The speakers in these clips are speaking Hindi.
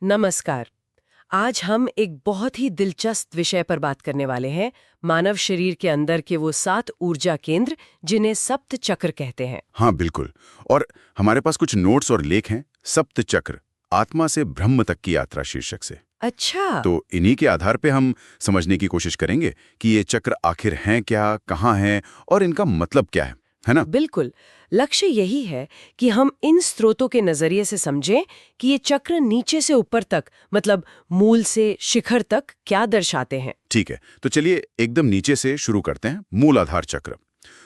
नमस्कार। आज हम एक बहुत ही दिलचस्प विषय पर बात करने वाले हैं, मानव शरीर के अंदर के वो 7 ऊर्जा केंद्र जिन्हें सप्त चक्र कहते हैं। हाँ बिल्कुल। और हमारे पास कुछ नोट्स और लेख हैं सप्त चक्र, आत्मा से ब्रह्म तक की यात्रा शीर्षक से। अच्छा। तो इन्हीं के आधार पे हम समझने की कोशिश करेंगे कि ये चक्र आखिर हैं क्या, कहाँ हैं और इनका मतलब क्या है ना? बिल्कुल। लक्ष्य यही है कि हम इन स्रोतों के नजरिए से समझें कि ये चक्र नीचे से ऊपर तक, मतलब मूल से शिखर तक क्या दर्शाते हैं। ठीक है, तो चलिए एकदम नीचे से शुरू करते हैं। मूल आधार चक्र।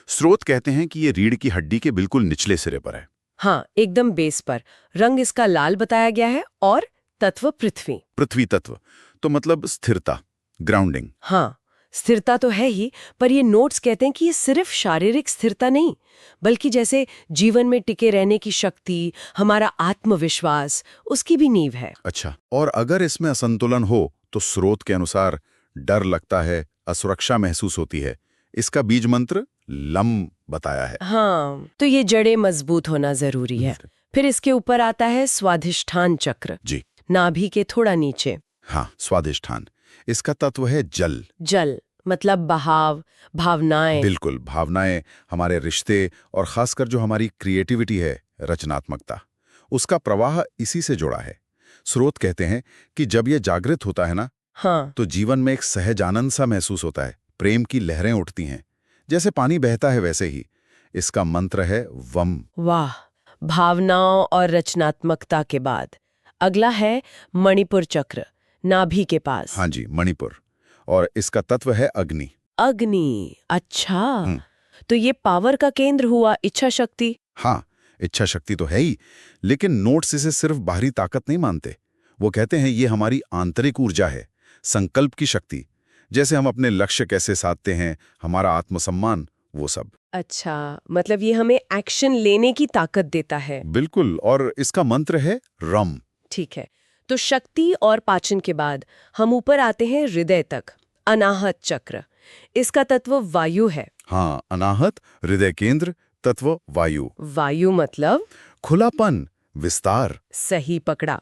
स्रोत कहते हैं कि ये रीढ़ की हड्डी के बिल्कुल निचले सिरे पर है। हाँ, एकदम बेस पर। रंग इसका लाल बताया गया है और तत्व पृथ्वी। पृथ्वी तत्व, तो मतलब स्थिरता, ग्राउंडिंग। हाँ, स्थिरता तो है ही, पर ये नोट्स कहते हैं कि ये सिर्फ शारीरिक स्थिरता नहीं, बल्कि जैसे जीवन में टिके रहने की शक्ति, हमारा आत्मविश्वास, उसकी भी नींव है। अच्छा, और अगर इसमें असंतुलन हो तो स्रोत के अनुसार डर लगता है, असुरक्षा महसूस होती है। इसका बीज मंत्र लम बताया है। हाँ, तो ये जड़ें मजबूत होना जरूरी है। फिर इसके ऊपर आता है स्वाधिष्ठान चक्र, जी नाभि के थोड़ा नीचे। हाँ, स्वादिष्ठान। इसका तत्व है जल। जल मतलब बहाव, भावनाएं। बिल्कुल, भावनाएं, हमारे रिश्ते और खासकर जो हमारी क्रिएटिविटी है, रचनात्मकता, उसका प्रवाह इसी से जुड़ा है। स्रोत कहते हैं कि जब ये जागृत होता है ना, हाँ। तो जीवन में एक सहज आनंद सा महसूस होता है। प्रेम की लहरें उठती हैं, जैसे पानी बहता है वैसे ही। इसका मंत्र है वम। वाह। भावनाओं और रचनात्मकता के बाद अगला है मणिपुर चक्र, नाभि के पास। हाँ जी, मणिपुर। और इसका तत्व है अग्नि। अग्नि, अच्छा। हम्म, तो ये पावर का केंद्र हुआ, इच्छा शक्ति। हाँ, इच्छा शक्ति तो है ही, लेकिन नोट्स इसे सिर्फ बाहरी ताकत नहीं मानते। वो कहते हैं ये हमारी आंतरिक ऊर्जा है, संकल्प की शक्ति। जैसे हम अपने लक्ष्य कैसे साधते हैं, हमारा आत्मसम्मान, वो सब। अच्छा, मतलब ये हमें एक्शन लेने की ताकत देता है। बिल्कुल, और इसका मंत्र है रम। ठीक है। तो शक्ति और पाचन के बाद हम ऊपर आते हैं हृदय तक, अनाहत चक्र। इसका तत्व वायु है। हाँ, अनाहत, हृदय केंद्र, तत्व वायु। वायु मतलब? खुलापन, विस्तार। सही पकड़ा।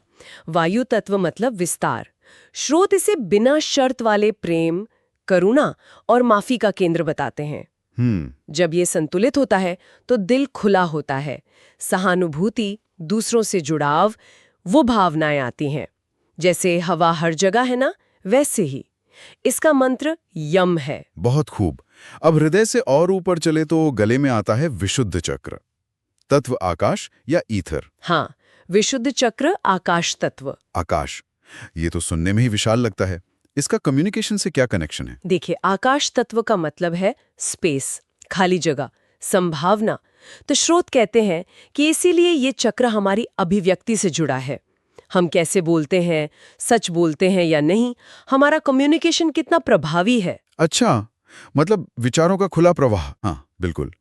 वायु तत्व मतलब विस्तार। स्रोत इसे बिना शर्त वाले प्रेम, करुणा और माफी का केंद्र बताते हैं। जब ये संतुलित होता है तो दिल खुला होता है, सहानुभूति, दूसरों से जुड़ाव, वो भावनाएं आती हैं। जैसे हवा हर जगह है ना, वैसे ही। इसका मंत्र यम है। बहुत खूब। अब हृदय से और ऊपर चले तो गले में आता है विशुद्ध चक्र, तत्व आकाश या ईथर। हाँ, विशुद्ध चक्र आकाश तत्व। आकाश, ये तो सुनने में ही विशाल लगता है। इसका कम्युनिकेशन से क्या कनेक्शन है? देखिए, आकाश तत्व का मतलब है स्पेस, खाली जगह, संभावना। तो स्रोत कहते हैं कि इसीलिए ये चक्र हमारी अभिव्यक्ति से जुड़ा है। हम कैसे बोलते हैं, सच बोलते हैं या नहीं, हमारा कम्युनिकेशन कितना प्रभावी है। अच्छा, मतलब विचारों का खुला प्रवाह। हाँ बिल्कुल।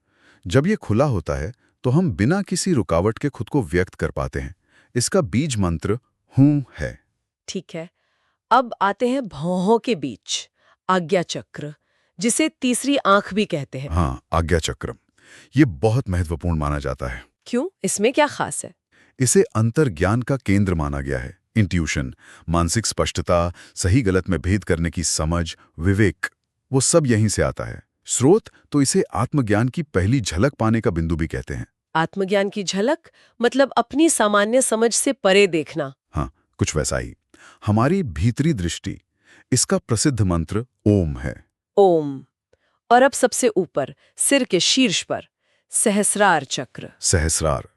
जब ये खुला होता है तो हम बिना किसी रुकावट के खुद को व्यक्त कर पाते हैं। इसका बीज मंत्र हूं है। ठीक है। अब आते हैं भौहों के बीच, आज्ञा चक्र, जिसे तीसरी आंख भी कहते हैं। हाँ, आज्ञा चक्र। ये बहुत महत्वपूर्ण माना जाता है। क्यों? इसमें क्या खास है? इसे अंतर्ज्ञान का केंद्र माना गया है। इंट्यूशन, मानसिक स्पष्टता, सही गलत में भेद करने की समझ, विवेक, वो सब यहीं से आता है। स्रोत तो इसे आत्मज्ञान की पहली झलक पाने का बिंदु भी कहते हैं। आत्मज्ञान की झलक मतलब अपनी सामान्य समझ से परे देखना। हाँ, कुछ वैसा ही। हमारी भीतरी दृष्टि। इसका प्रसिद्ध मंत्र ओम है। ओम। और अब सबसे ऊपर, सिर के शीर्ष पर, सहस्रार चक्र। सहस्रार,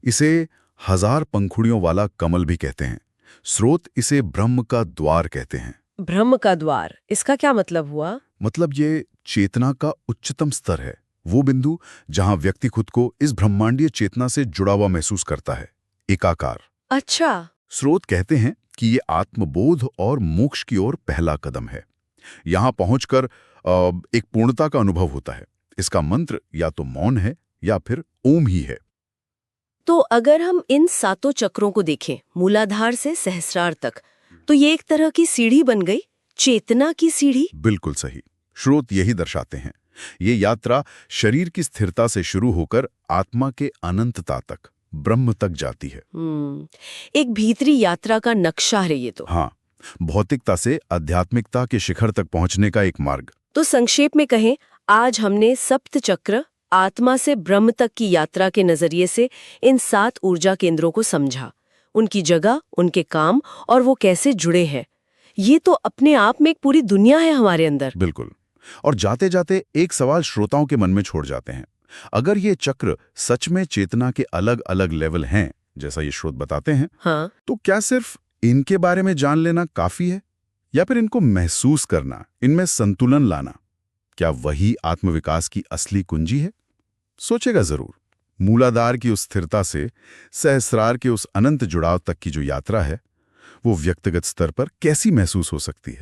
इसे हजार पंखुड़ियों वाला कमल भी कहते हैं। स्रोत इसे ब्रह्म का द्वार कहते हैं। ब्रह्म का द्वार, इसका क्या मतलब हुआ? मतलब ये चेतना का उच्चतम स्तर है, वो बिंदु जहां व्यक्ति खुद को इस ब्रह्मांडीय चेतना से जुड़ा हुआ महसूस करता है, एकाकार। अच्छा। स्रोत कहते हैं कि ये आत्मबोध और मोक्ष की ओर पहला कदम है। यहां पहुंचकर एक पूर्णता का अनुभव होता है। इसका मंत्र या तो मौन है या फिर ओम ही है। तो अगर हम इन सातों चक्रों को देखें, मूलाधार से सहस्रार तक, तो ये एक तरह की सीढ़ी बन गई, चेतना की सीढ़ी। बिल्कुल सही। स्रोत यही दर्शाते हैं। ये यात्रा शरीर की स्थिरता से शुरू होकर आत्मा के अनंतता तक, ब्रह्म तक जाती है। एक भीतरी यात्रा का नक्शा है ये तो। हाँ, भौतिकता से आध्यात्मिकता के शिखर तक पहुंचने का एक मार्ग। तो संक्षेप में कहें, आज हमने सप्त चक्र, आत्मा से ब्रह्म तक की यात्रा के नजरिए से इन 7 ऊर्जा केंद्रों को समझा, उनकी जगह, उनके काम और वो कैसे जुड़े हैं। ये तो अपने आप में एक पूरी दुनिया है हमारे अंदर। बिल्कुल। और जाते जाते एक सवाल श्रोताओं के मन में छोड़ जाते हैं। अगर ये चक्र सच में चेतना के अलग अलग लेवल हैं, जैसा ये स्रोत बताते हैं, हाँ, तो क्या सिर्फ इनके बारे में जान लेना काफी है, या फिर इनको महसूस करना, इनमें संतुलन लाना, क्या वही आत्मविकास की असली कुंजी है? सोचेगा जरूर। मूलाधार की उस स्थिरता से सहस्रार के उस अनंत जुड़ाव तक की जो यात्रा है, वो व्यक्तिगत स्तर पर कैसी महसूस हो सकती है।